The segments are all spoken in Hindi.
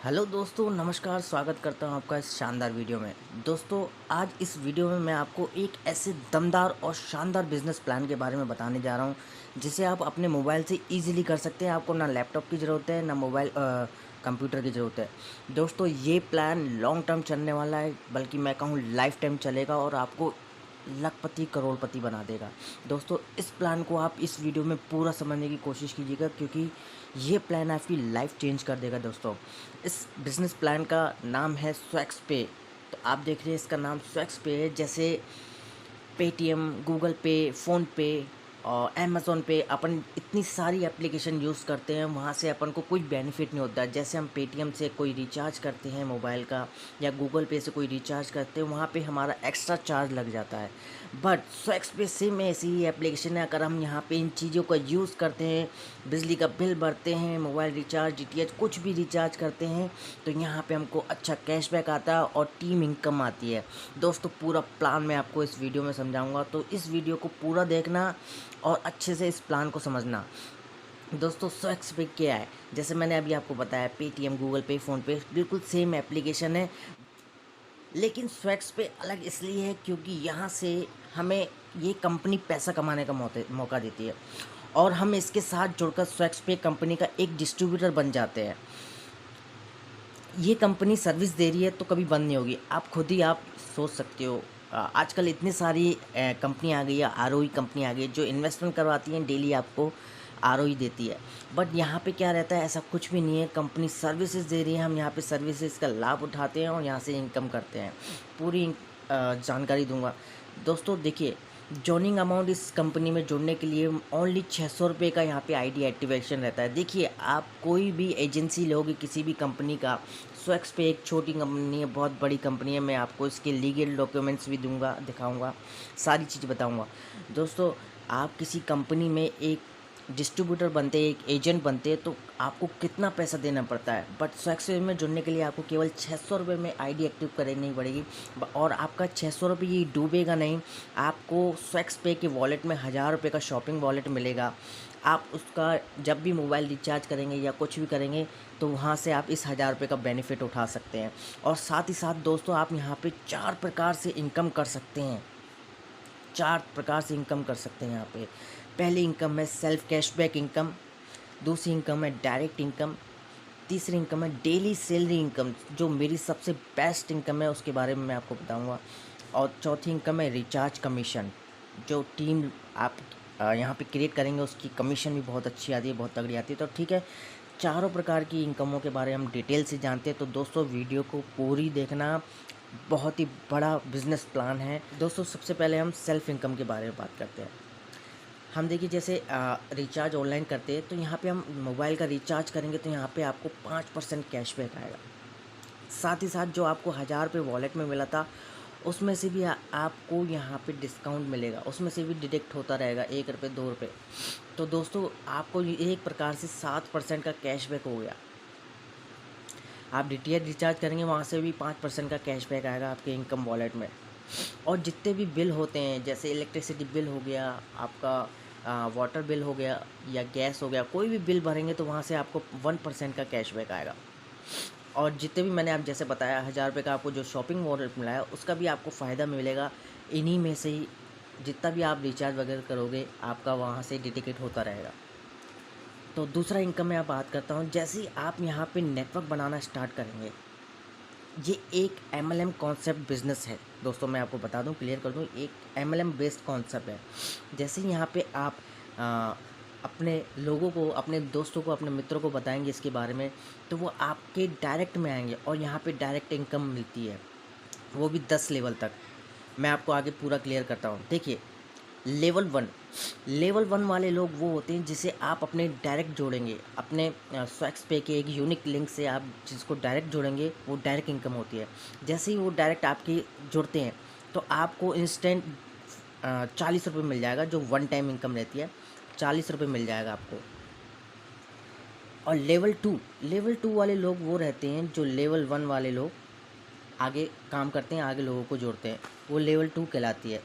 हेलो दोस्तों, नमस्कार। स्वागत करता हूं आपका इस शानदार वीडियो में। दोस्तों, आज इस वीडियो में मैं आपको एक ऐसे दमदार और शानदार बिजनेस प्लान के बारे में बताने जा रहा हूं जिसे आप अपने मोबाइल से इजीली कर सकते हैं। आपको ना लैपटॉप की ज़रूरत है, ना मोबाइल कंप्यूटर की ज़रूरत है। दोस्तों, ये प्लान लॉन्ग टर्म चलने वाला है, बल्कि मैं कहूँ लाइफ टाइम चलेगा और आपको लखपति करोड़पति बना देगा। दोस्तों, इस प्लान को आप इस वीडियो में पूरा समझने की कोशिश कीजिएगा, क्योंकि ये प्लान आपकी लाइफ चेंज कर देगा। दोस्तों, इस बिज़नेस प्लान का नाम है स्वैक्स पे। तो आप देख रहे हैं इसका नाम स्वैक्स पे है, जैसे पेटीएम, गूगल पे, फ़ोनपे और अमेज़न पे अपन इतनी सारी एप्लीकेशन यूज़ करते हैं, वहाँ से अपन को कोई बेनिफिट नहीं होता। जैसे हम पेटीएम से कोई रिचार्ज करते हैं मोबाइल का, या गूगल पे से कोई रिचार्ज करते हैं, वहाँ पे हमारा एक्स्ट्रा चार्ज लग जाता है। बट स्वैक्स पे सेम ऐसी ही एप्लीकेशन है। अगर हम यहाँ पे इन चीज़ों का यूज़ करते हैं, बिजली का बिल भरते हैं, मोबाइल रिचार्ज, डीटीएच कुछ भी रिचार्ज करते हैं, तो यहाँ पे हमको अच्छा कैशबैक आता है और टीम इनकम आती है। दोस्तों, पूरा प्लान मैं आपको इस वीडियो में समझाऊंगा, तो इस वीडियो को पूरा देखना और अच्छे से इस प्लान को समझना। दोस्तों, स्वैक्स पे क्या है, जैसे मैंने अभी आपको बताया, पेटीएम, गूगल पे, फ़ोनपे बिल्कुल सेम एप्लीकेशन है, लेकिन स्वैक्स पे अलग इसलिए है क्योंकि यहाँ से हमें ये कंपनी पैसा कमाने का मौका देती है, और हम इसके साथ जुड़कर स्वैक्स पे कंपनी का एक डिस्ट्रीब्यूटर बन जाते हैं। ये कंपनी सर्विस दे रही है तो कभी बंद नहीं होगी। आप खुद ही आप सोच सकते हो। आजकल इतनी सारी कंपनी आ गई है, आरओई कंपनी आ गई है, जो इन्वेस्टमेंट करवाती हैं, डेली आपको आरओई देती है। बट यहाँ पे क्या रहता है, ऐसा कुछ भी नहीं है। कंपनी सर्विसेज दे रही है, हम यहाँ पे सर्विसेज का लाभ उठाते हैं और यहाँ से इनकम करते हैं। पूरी जानकारी दूंगा। दोस्तों देखिए, जॉइनिंग अमाउंट इस कंपनी में जुड़ने के लिए ओनली 600 रुपये का यहाँ पे आईडी एक्टिवेशन रहता है। देखिए, आप कोई भी एजेंसी लोगे किसी भी कंपनी का, स्वैक्स पे एक छोटी कंपनी है, बहुत बड़ी कंपनी है। मैं आपको इसके लीगल डॉक्यूमेंट्स भी दूंगा, दिखाऊंगा, सारी चीज़ बताऊंगा। दोस्तों, आप किसी कंपनी में एक डिस्ट्रीब्यूटर बनते हैं, एक एजेंट बनते हैं, तो आपको कितना पैसा देना पड़ता है। बट स्वैक्स पे में जुड़ने के लिए आपको केवल 600 रुपये में आईडी एक्टिव करनी पड़ेगी, और आपका 600 रुपये ये डूबेगा नहीं। आपको स्वैक्स पे के वॉलेट में 1000 रुपये का शॉपिंग वॉलेट मिलेगा। आप उसका जब भी मोबाइल रिचार्ज करेंगे या कुछ भी करेंगे, तो वहाँ से आप इस 1000 रुपये का बेनिफिट उठा सकते हैं। और साथ ही साथ दोस्तों, आप यहाँ पे 4 प्रकार से इनकम कर सकते हैं। 4 प्रकार से इनकम कर सकते हैं यहाँ पे। पहली इनकम है सेल्फ कैशबैक इनकम, दूसरी इनकम है डायरेक्ट इनकम, तीसरी इनकम है डेली सैलरी इनकम, जो मेरी सबसे बेस्ट इनकम है, उसके बारे में मैं आपको बताऊंगा। और चौथी इनकम है रिचार्ज कमीशन, जो टीम आप यहाँ पे क्रिएट करेंगे उसकी कमीशन भी बहुत अच्छी आती है, बहुत तगड़ी आती है। तो ठीक है, चारों प्रकार की इनकमों के बारे में हम डिटेल से जानते हैं। तो दोस्तों, वीडियो को पूरी देखना, बहुत ही बड़ा बिजनेस प्लान है। दोस्तों, सबसे पहले हम सेल्फ इनकम के बारे में बात करते हैं। हम देखिए, जैसे रिचार्ज ऑनलाइन करते हैं, तो यहाँ पे हम मोबाइल का रिचार्ज करेंगे तो यहाँ पे आपको 5% कैशबैक आएगा। साथ ही साथ जो आपको 1000 रुपये वॉलेट में मिला था, उसमें से भी आपको यहाँ पे डिस्काउंट मिलेगा, उसमें से भी डिडक्ट होता रहेगा, 1 रुपये, 2 रुपये। तो दोस्तों, आपको ये एक प्रकार से 7% का कैशबैक हो गया। आप डीटीएच रिचार्ज करेंगे, वहाँ से भी 5% का कैशबैक आएगा आपके इनकम वॉलेट में। और जितने भी बिल होते हैं, जैसे इलेक्ट्रिसिटी बिल हो गया, आपका वाटर बिल हो गया, या गैस हो गया, कोई भी बिल भरेंगे तो वहाँ से आपको 1% का कैशबैक आएगा। और जितने भी मैंने आप जैसे बताया, 1000 रुपये का आपको जो शॉपिंग वॉलेट मिला है, उसका भी आपको फ़ायदा मिलेगा। इन्हीं में से ही जितना भी आप रिचार्ज वगैरह करोगे, आपका वहाँ से डिडक्ट होता रहेगा। तो दूसरा इनकम में आप बात करता हूँ। जैसे ही आप यहाँ पे नेटवर्क बनाना स्टार्ट करेंगे, ये एक एमएलएम कॉन्सेप्ट बिजनेस है। दोस्तों, मैं आपको बता दूं, क्लियर कर दूं, एक एमएलएम बेस्ड कॉन्सेप्ट है। जैसे यहाँ पे आप आ, अपने लोगों को, अपने दोस्तों को, अपने मित्रों को बताएंगे इसके बारे में, तो वो आपके डायरेक्ट में आएंगे और यहाँ पे डायरेक्ट इनकम मिलती है, वो भी 10 लेवल तक। मैं आपको आगे पूरा क्लियर करता हूँ। देखिए, लेवल 1 वाले लोग वो होते हैं जिसे आप अपने डायरेक्ट जोड़ेंगे, अपने स्वैक्स पे के एक यूनिक लिंक से आप जिसको डायरेक्ट जोड़ेंगे, वो डायरेक्ट इनकम होती है। जैसे ही वो डायरेक्ट आपके जुड़ते हैं, तो आपको इंस्टेंट 40 रुपये मिल जाएगा, जो वन टाइम इनकम रहती है। 40 रुपये मिल जाएगा आपको। और लेवल 2 वाले लोग वो रहते हैं जो लेवल 1 वाले लोग आगे काम करते हैं, आगे लोगों को जोड़ते हैं, वो लेवल 2 कहलाती है।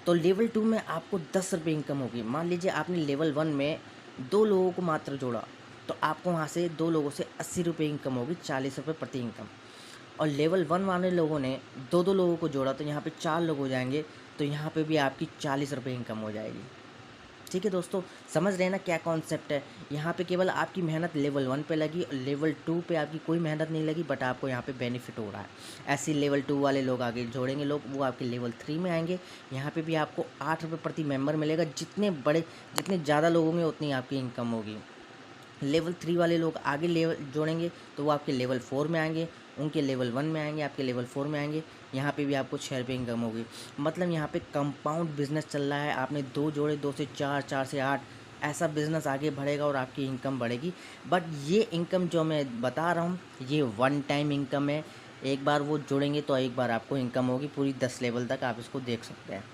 तो लेवल 2 में आपको 10 रुपये इनकम होगी। मान लीजिए आपने लेवल 1 में 2 लोगों को मात्र जोड़ा, तो आपको वहाँ से 2 लोगों से 80 रुपये इनकम होगी, 40 रुपये प्रति इनकम। और लेवल 1 वाले लोगों ने 2-2 लोगों को जोड़ा, तो यहाँ पे 4 लोग हो जाएंगे, तो यहाँ पे भी आपकी 40 रुपये इनकम हो जाएगी। ठीक है दोस्तों, समझ रहे हैं ना क्या कॉन्सेप्ट है। यहाँ पे केवल आपकी मेहनत लेवल 1 पे लगी और लेवल 2 पे आपकी कोई मेहनत नहीं लगी, बट आपको यहाँ पे बेनिफिट हो रहा है। ऐसे लेवल 2 वाले लोग आगे जोड़ेंगे लोग, वो आपके लेवल 3 में आएंगे। यहाँ पे भी आपको 8 रुपये प्रति मेंबर मिलेगा। जितने ज़्यादा लोग होंगे उतनी आपकी इनकम होगी। लेवल 3 वाले लोग आगे लेवल जोड़ेंगे तो वो आपके लेवल 4 में आएंगे, उनके लेवल 1 में आएंगे, आपके लेवल 4 में आएंगे। यहाँ पे भी आपको 6 रुपये इनकम होगी। मतलब यहाँ पे कंपाउंड बिजनेस चल रहा है। आपने 2 जोड़े, 2 से 4, 4 से 8, ऐसा बिजनेस आगे बढ़ेगा और आपकी इनकम बढ़ेगी। बट ये इनकम जो मैं बता रहा हूँ ये वन टाइम इनकम है। एक बार वो जोड़ेंगे तो एक बार आपको इनकम होगी पूरी 10 लेवल तक, आप इसको देख सकते हैं।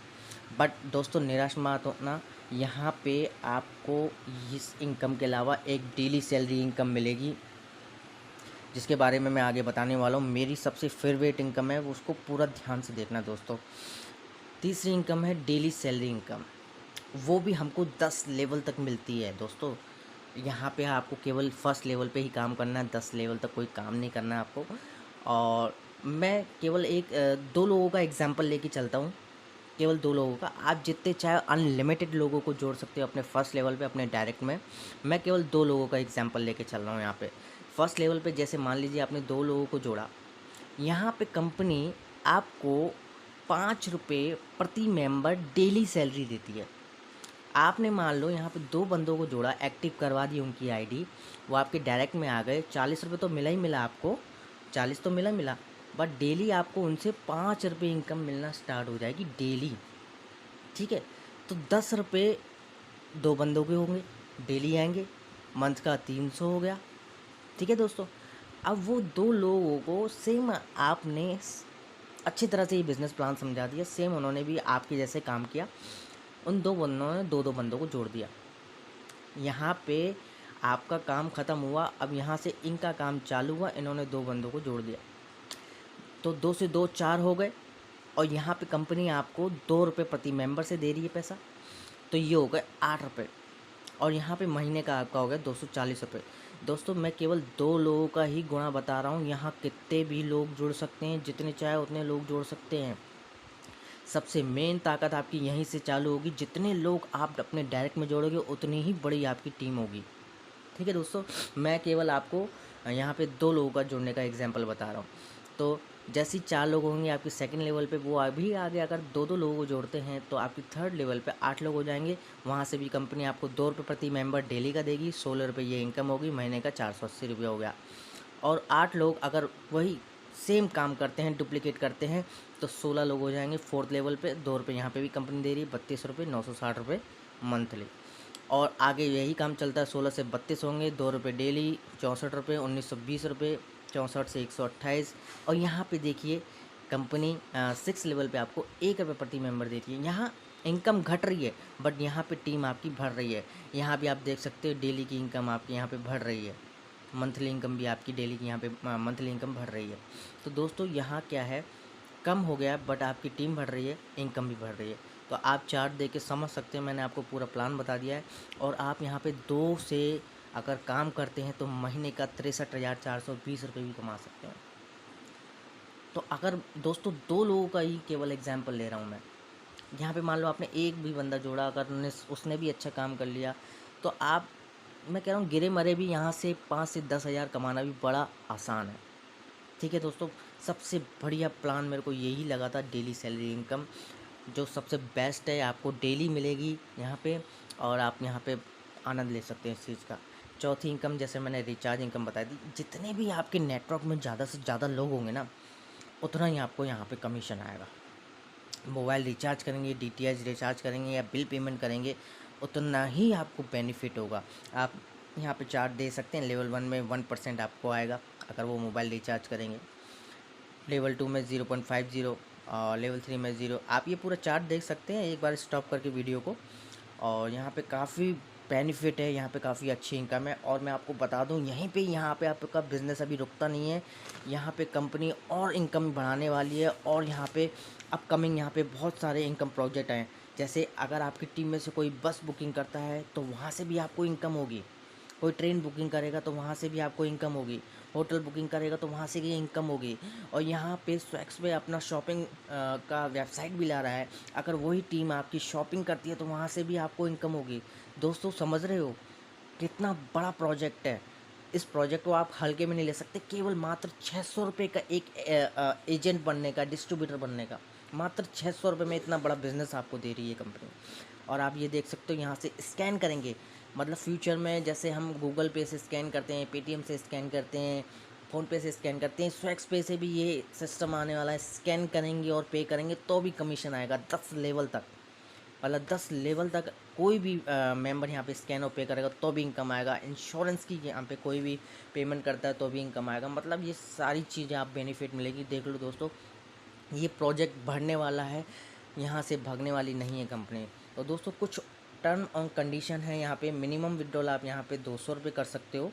बट दोस्तों निराश मत होना, यहाँ पे आपको इस इनकम के अलावा एक डेली सैलरी इनकम मिलेगी, जिसके बारे में मैं आगे बताने वाला हूँ। मेरी सबसे फेवरेट इनकम है, वो उसको पूरा ध्यान से देखना दोस्तों। तीसरी इनकम है डेली सैलरी इनकम। वो भी हमको 10 लेवल तक मिलती है दोस्तों। यहाँ पे आपको केवल फर्स्ट लेवल पे ही काम करना है, 10 लेवल तक कोई काम नहीं करना है आपको। और मैं केवल 2 लोगों का एग्जांपल लेके चलता हूँ, केवल 2 लोगों का। आप जितने चाहे अनलिमिटेड लोगों को जोड़ सकते हो अपने फर्स्ट लेवल पे, अपने डायरेक्ट में। मैं केवल 2 लोगों का एग्जांपल लेके चल रहा हूँ यहाँ पे। फर्स्ट लेवल पे जैसे मान लीजिए आपने 2 लोगों को जोड़ा, यहाँ पे कंपनी आपको 5 रुपये प्रति मेंबर डेली सैलरी देती है। आपने मान लो यहाँ पे 2 बंदों को जोड़ा, एक्टिव करवा दी उनकी आईडी, वो आपके डायरेक्ट में आ गए, 40 रुपये तो मिला ही मिला आपको, 40 तो मिला, बट डेली आपको उनसे 5 रुपये इनकम मिलना स्टार्ट हो जाएगी डेली। ठीक है, तो 10 रुपये 2 बंदों के होंगे, डेली आएंगे, मंथ का 300 हो गया। ठीक है दोस्तों, अब वो 2 लोगों को सेम आपने अच्छी तरह से ये बिज़नेस प्लान समझा दिया, सेम उन्होंने भी आपके जैसे काम किया। उन 2 बंदों ने 2-2 बंदों को जोड़ दिया। यहाँ पे आपका काम ख़त्म हुआ, अब यहाँ से इनका काम चालू हुआ, इन्होंने 2 बंदों को जोड़ दिया, तो 2 से 2 4 हो गए। और यहाँ पे कंपनी आपको 2 रुपये प्रति मेंबर से दे रही है पैसा, तो ये हो गए 8 रुपये। और यहाँ पे महीने का आपका हो गया 240 रुपये। दोस्तों मैं केवल 2 लोगों का ही गुणा बता रहा हूँ, यहाँ कितने भी लोग जुड़ सकते हैं, जितने चाहे उतने लोग जोड़ सकते हैं। सबसे मेन ताकत आपकी यहीं से चालू होगी। जितने लोग आप अपने डायरेक्ट में जोड़ोगे उतनी ही बड़ी आपकी टीम होगी। ठीक है दोस्तों, मैं केवल आपको यहाँ पे 2 लोगों का जोड़ने का एग्जांपल बता रहा हूँ। तो जैसे ही 4 लोग होंगे आपकी सेकंड लेवल पे, वो अभी आगे अगर 2-2 लोगों को जोड़ते हैं तो आपकी थर्ड लेवल पे 8 लोग हो जाएंगे। वहाँ से भी कंपनी आपको 2 रुपये प्रति मेंबर डेली का देगी, 16 रुपये ये इनकम होगी, महीने का 480 रुपये हो गया। और 8 लोग अगर वही सेम काम करते हैं, डुप्लीकेट करते हैं, तो 16 लोग हो जाएंगे फोर्थ लेवल पे। 2 रुपये यहाँ पे भी कंपनी दे रही है, 32 रुपये, 960 रुपये मंथली। और आगे यही काम चलता है, 16 से 32 होंगे, 2 रुपये डेली, 64 रुपये, 1920 रुपये, 64 से 128। और यहाँ पे देखिए कंपनी 6 लेवल पे आपको 1 रुपये प्रति मेंबर देती है। यहाँ इनकम घट रही है, बट यहाँ पे टीम आपकी बढ़ रही है। यहाँ भी आप देख सकते हो डेली की इनकम आपकी यहाँ पे बढ़ रही है, मंथली इनकम भी आपकी डेली की यहाँ पे मंथली इनकम बढ़ रही है। तो दोस्तों यहाँ क्या है, कम हो गया बट आपकी टीम बढ़ रही है, इनकम भी बढ़ रही है। तो आप चार्ट देख के समझ सकते हैं, मैंने आपको पूरा प्लान बता दिया है। और आप यहाँ पे 2 से अगर काम करते हैं तो महीने का 63,420 रुपये भी कमा सकते हैं। तो अगर दोस्तों 2 लोगों का ही केवल एग्जाम्पल ले रहा हूँ मैं, यहाँ पे मान लो आपने एक भी बंदा जोड़ा, अगर उसने भी अच्छा काम कर लिया, तो आप, मैं कह रहा हूँ गिरे मरे भी यहाँ से 5 से 10 हज़ार कमाना भी बड़ा आसान है। ठीक है दोस्तों, सबसे बढ़िया प्लान मेरे को यही लगा था, डेली सैलरी इनकम, जो सबसे बेस्ट है, आपको डेली मिलेगी यहाँ पे, और आप यहाँ पे आनंद ले सकते हैं इस चीज़ का। चौथी इनकम जैसे मैंने रिचार्ज इनकम बताई थी, जितने भी आपके नेटवर्क में ज़्यादा से ज़्यादा लोग होंगे ना, उतना ही आपको यहाँ पे कमीशन आएगा। मोबाइल रिचार्ज करेंगे, DTH रिचार्ज करेंगे या बिल पेमेंट करेंगे, उतना ही आपको बेनिफिट होगा। आप यहाँ पे चार्ट दे सकते हैं, लेवल 1 में 1% आपको आएगा अगर वो मोबाइल रिचार्ज करेंगे, लेवल 2 में 0.50 और लेवल 3 में 0। आप ये पूरा चार्ट देख सकते हैं एक बार स्टॉप करके वीडियो को। और यहाँ पे काफ़ी बेनिफिट है, यहाँ पे काफ़ी अच्छी इनकम है। और मैं आपको बता दूँ यहाँ पे आपका बिज़नेस अभी रुकता नहीं है, यहाँ पे कंपनी और इनकम बढ़ाने वाली है। और यहाँ पे अपकमिंग यहाँ पे बहुत सारे इनकम प्रोजेक्ट हैं। जैसे अगर आपकी टीम में से कोई बस बुकिंग करता है तो वहाँ से भी आपको इनकम होगी। कोई ट्रेन बुकिंग करेगा तो वहाँ से भी आपको इनकम होगी। होटल बुकिंग करेगा तो वहाँ से भी इनकम होगी। और यहाँ पे स्वैक्स पे अपना शॉपिंग का वेबसाइट भी ला रहा है। अगर वही टीम आपकी शॉपिंग करती है तो वहाँ से भी आपको इनकम होगी। दोस्तों समझ रहे हो कितना बड़ा प्रोजेक्ट है। इस प्रोजेक्ट को आप हल्के में नहीं ले सकते। केवल मात्र 600 रुपये का एक एजेंट बनने का, डिस्ट्रीब्यूटर बनने का, मात्र 600 रुपये में इतना बड़ा बिजनेस आपको दे रही है कंपनी। और आप ये देख सकते हो यहाँ से स्कैन करेंगे, मतलब फ्यूचर में जैसे हम गूगल पे से स्कैन करते हैं, पेटीएम से स्कैन करते हैं, फ़ोनपे से स्कैन करते हैं, स्वैक्स पे से भी ये सिस्टम आने वाला है। स्कैन करेंगे और पे करेंगे तो भी कमीशन आएगा 10 लेवल तक। मतलब 10 लेवल तक कोई भी मेंबर यहाँ पे स्कैन और पे करेगा तो भी इनकम आएगा। इंश्योरेंस की यहाँ पे कोई भी पेमेंट करता है तो भी इनकम आएगा। मतलब ये सारी चीज़ें आप बेनिफिट मिलेगी। देख लो दोस्तों, ये प्रोजेक्ट बढ़ने वाला है, यहाँ से भागने वाली नहीं है कंपनी। तो दोस्तों कुछ टर्म और कंडीशन है यहाँ पे। मिनिमम विड्रॉल आप यहाँ पे 200 रुपये कर सकते हो।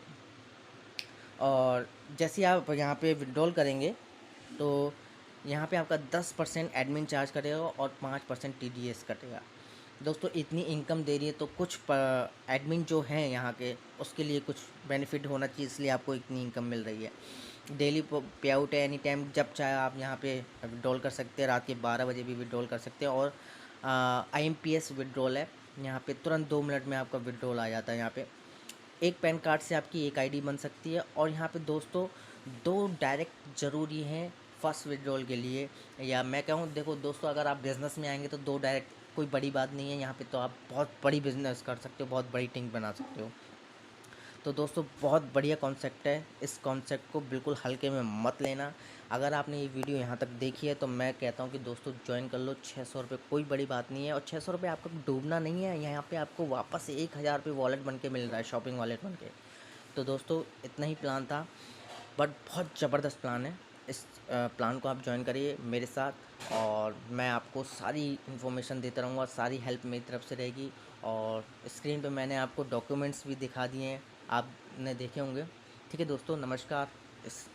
और जैसे आप यहाँ पे विड्रॉल करेंगे तो यहाँ पे आपका 10% एडमिन चार्ज कटेगा और 5% टीडीएस कटेगा। दोस्तों इतनी इनकम दे रही है तो कुछ एडमिन जो हैं यहाँ के उसके लिए कुछ बेनिफिट होना चाहिए, इसलिए आपको इतनी इनकम मिल रही है। डेली पे आउट है, एनी टाइम जब चाहे आप यहाँ पे विड्रॉल कर सकते हैं। रात के 12 बजे भी विड्रॉल कर सकते हैं। और IMPS विड्रॉल है, यहाँ पे तुरंत 2 मिनट में आपका विड्रॉल आ जाता है। यहाँ पे एक पैन कार्ड से आपकी एक आईडी बन सकती है। और यहाँ पे दोस्तों 2 डायरेक्ट ज़रूरी हैं फर्स्ट विड्रॉल के लिए। या मैं कहूँ, देखो दोस्तों, अगर आप बिज़नेस में आएंगे तो 2 डायरेक्ट कोई बड़ी बात नहीं है। यहाँ पे तो आप बहुत बड़ी बिज़नेस कर सकते हो, बहुत बड़ी टीम बना सकते हो। तो दोस्तों बहुत बढ़िया कॉन्सेप्ट है। इस कॉन्सेप्ट को बिल्कुल हल्के में मत लेना। अगर आपने ये वीडियो यहाँ तक देखी है तो मैं कहता हूँ कि दोस्तों ज्वाइन कर लो। 600 रुपये कोई बड़ी बात नहीं है। और 600 रुपये आपको डूबना नहीं है। यहाँ पे आपको वापस से 1000 रुपये वॉलेट बन के मिल रहा है, शॉपिंग वॉलेट बन के। तो दोस्तों इतना ही प्लान था, बट बहुत ज़बरदस्त प्लान है। इस प्लान को आप ज्वाइन करिए मेरे साथ और मैं आपको सारी इन्फॉर्मेशन देता रहूँगा। सारी हेल्प मेरी तरफ से रहेगी। और स्क्रीन पे मैंने आपको डॉक्यूमेंट्स भी दिखा दिए हैं, आपने देखे होंगे। ठीक है दोस्तों, नमस्कार। इस